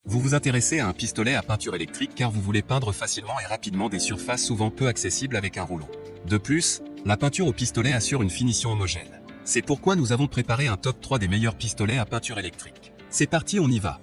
Vous vous intéressez à un pistolet à peinture électrique car vous voulez peindre facilement et rapidement des surfaces souvent peu accessibles avec un rouleau. De plus, la peinture au pistolet assure une finition homogène. C'est pourquoi nous avons préparé un top 3 des meilleurs pistolets à peinture électrique. C'est parti, on y va.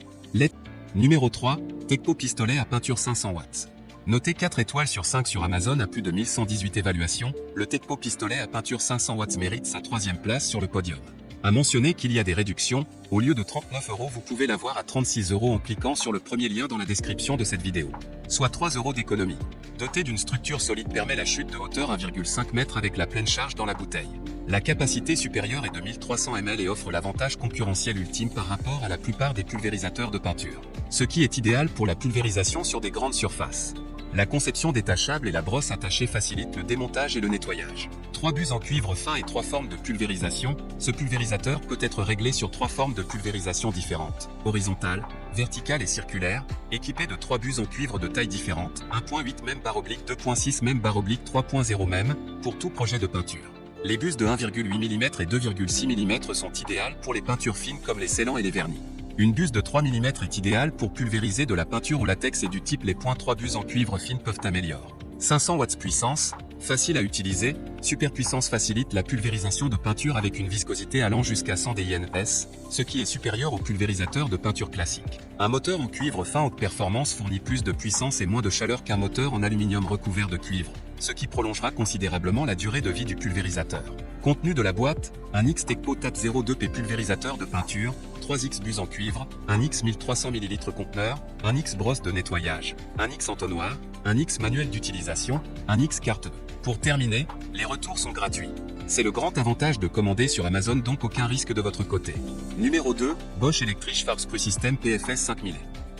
Numéro 3, Tekpo pistolet à peinture 500 watts. Noté 4 étoiles sur 5 sur Amazon à plus de 1118 évaluations, le Tekpo pistolet à peinture 500 watts mérite sa 3e place sur le podium. À mentionner qu'il y a des réductions, au lieu de 39 €, vous pouvez l'avoir à 36 € en cliquant sur le premier lien dans la description de cette vidéo. Soit 3 € d'économie. Doté d'une structure solide permet la chute de hauteur 1,5 m avec la pleine charge dans la bouteille. La capacité supérieure est de 1300 ml et offre l'avantage concurrentiel ultime par rapport à la plupart des pulvérisateurs de peinture. Ce qui est idéal pour la pulvérisation sur des grandes surfaces. La conception détachable et la brosse attachée facilitent le démontage et le nettoyage. 3 buts en cuivre fin et 3 formes de pulvérisation. Ce pulvérisateur peut être réglé sur 3 formes de pulvérisation différentes, horizontale, verticale et circulaire, équipé de 3 buts en cuivre de tailles différentes, 1.8 mm/, 2.6 mm/, 3.0 mm, pour tout projet de peinture. Les bus de 1,8 mm et 2,6 mm sont idéales pour les peintures fines comme les scellants et les vernis. Une buse de 3 mm est idéale pour pulvériser de la peinture au latex et du type les points 3 buses en cuivre fine peuvent améliorer. 500 watts puissance, facile à utiliser, superpuissance facilite la pulvérisation de peinture avec une viscosité allant jusqu'à 100 dns, ce qui est supérieur au pulvérisateur de peinture classique. Un moteur en cuivre fin haute performance fournit plus de puissance et moins de chaleur qu'un moteur en aluminium recouvert de cuivre, ce qui prolongera considérablement la durée de vie du pulvérisateur. Contenu de la boîte, un X Tekpo TAT 02P pulvérisateur de peinture, 3 X bus en cuivre, un X 1300 ml conteneur, un X brosse de nettoyage, un X entonnoir, un X manuel d'utilisation, un X carte. Pour terminer, les retours sont gratuits. C'est le grand avantage de commander sur Amazon, donc aucun risque de votre côté. Numéro 2, Bosch Electric Farbe Sprüh System PFS 5000.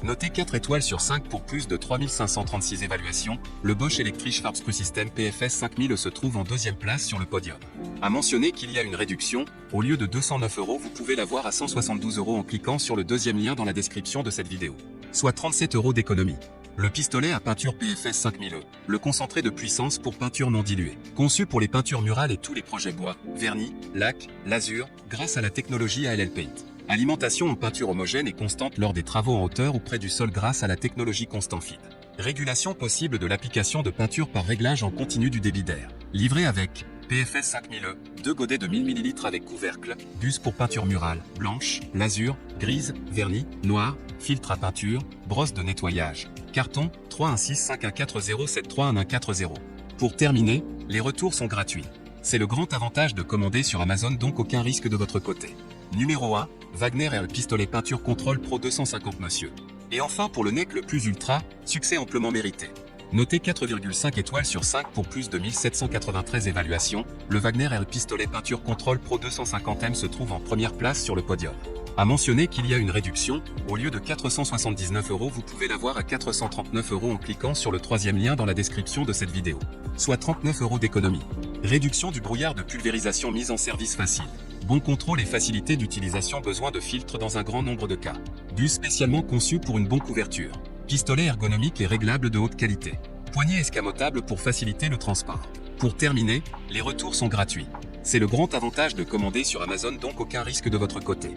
Noté 4 étoiles sur 5 pour plus de 3536 évaluations, le Bosch Electric Farbe Sprüh System PFS 5000 se trouve en 2e place sur le podium. À mentionner qu'il y a une réduction, au lieu de 209 €, vous pouvez l'avoir à 172 € en cliquant sur le 2e lien dans la description de cette vidéo. Soit 37 € d'économie. Le pistolet à peinture PFS 5000, le concentré de puissance pour peinture non diluée. Conçu pour les peintures murales et tous les projets bois, vernis, lac, lasure, grâce à la technologie ALL Paint. Alimentation en peinture homogène et constante lors des travaux en hauteur ou près du sol grâce à la technologie Constant Feed. Régulation possible de l'application de peinture par réglage en continu du débit d'air. Livré avec PFS 5000, 2 godets de 1000 ml avec couvercle, buse pour peinture murale, blanche, lasure, grise, vernis, noir, filtre à peinture, brosse de nettoyage. Carton 3165140733140. Pour terminer, les retours sont gratuits. C'est le grand avantage de commander sur Amazon, donc aucun risque de votre côté. Numéro 1, Wagner R pistolet peinture contrôle Pro 250 monsieur. Et enfin pour le NEC le plus ultra, succès amplement mérité. Noté 4,5 étoiles sur 5 pour plus de 1793 évaluations, le Wagner R pistolet peinture contrôle Pro 250M se trouve en première place sur le podium. À mentionner qu'il y a une réduction, au lieu de 479 €, vous pouvez l'avoir à 439 € en cliquant sur le 3e lien dans la description de cette vidéo. Soit 39 € d'économie. Réduction du brouillard de pulvérisation, mise en service facile. Bon contrôle et facilité d'utilisation, besoin de filtres dans un grand nombre de cas. Bus spécialement conçu pour une bonne couverture. Pistolet ergonomique et réglable de haute qualité. Poignée escamotable pour faciliter le transport. Pour terminer, les retours sont gratuits. C'est le grand avantage de commander sur Amazon, donc aucun risque de votre côté.